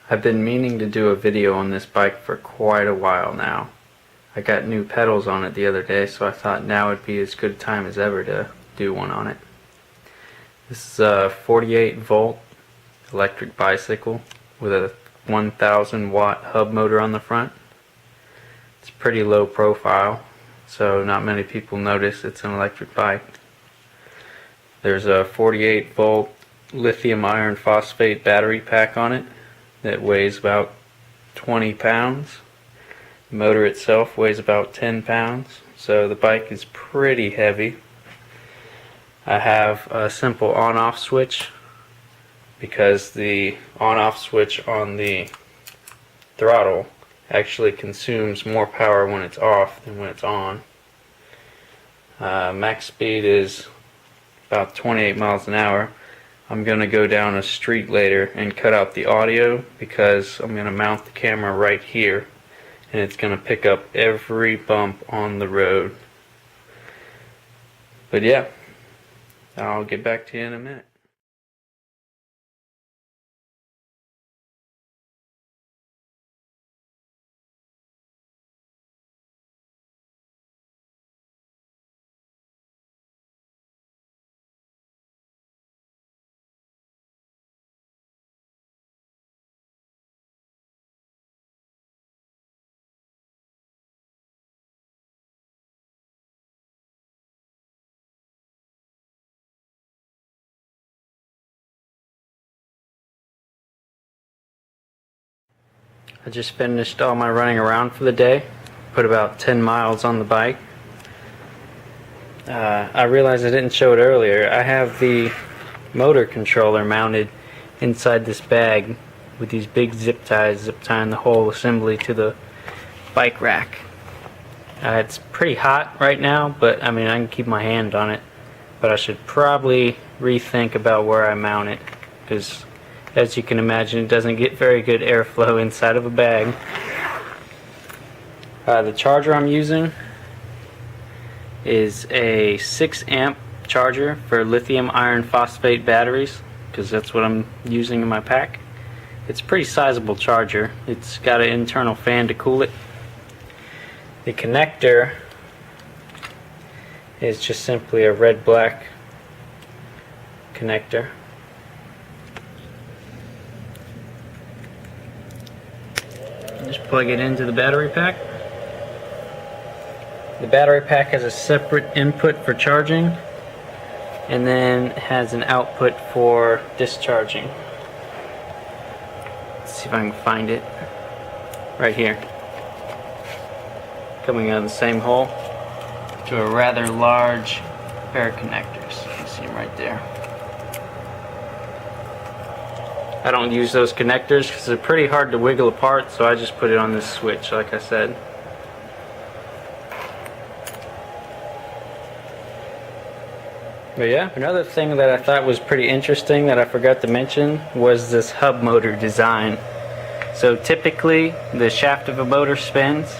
I've been meaning to do a video on this bike for quite a while now. I got new pedals on it the other day, so I thought now would be as good a time as ever to do one on it. This is a 48 volt electric bicycle with a 1000 watt hub motor on the front. It's pretty low profile, so not many people notice it's an electric bike. There's a 48 volt lithium iron phosphate battery pack on it that weighs about 20 pounds. The motor itself weighs about 10 pounds, so the bike is pretty heavy. I have a simple on-off switch because the on-off switch on the throttle actually consumes more power when it's off than when it's on. Max speed is about 28 miles an hour. I'm going to go down a street later and cut out the audio because I'm going to mount the camera right here and it's going to pick up every bump on the road. But yeah, I'll get back to you in a minute. I just finished all my running around for the day. Put about 10 miles on the bike. I realized I didn't show it earlier. I have the motor controller mounted inside this bag with these big zip ties zip tying the whole assembly to the bike rack. It's pretty hot right now, but I mean I can keep my hand on it. But I should probably rethink about where I mount it, because as you can imagine, it doesn't get very good airflow inside of a bag. The charger I'm using is a 6 amp charger for lithium iron phosphate batteries, because that's what I'm using in my pack. It's a pretty sizable charger. It's got an internal fan to cool it. The connector is just simply a red-black connector. Just plug it into the battery pack. The battery pack has a separate input for charging and then has an output for discharging. Let's see if I can find it. Right here. Coming out of the same hole to a rather large pair of connectors. You can see them right there. I don't use those connectors because they're pretty hard to wiggle apart, so I just put it on this switch, like I said. But yeah, another thing that I thought was pretty interesting that I forgot to mention was this hub motor design. So typically the shaft of a motor spins,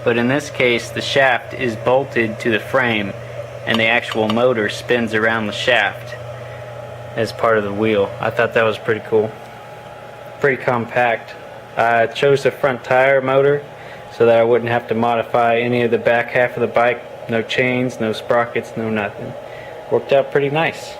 but in this case the shaft is bolted to the frame and the actual motor spins around the shaft as part of the wheel. I thought that was pretty cool. Pretty compact. I chose the front tire motor so that I wouldn't have to modify any of the back half of the bike. No chains, no sprockets, no nothing. Worked out pretty nice.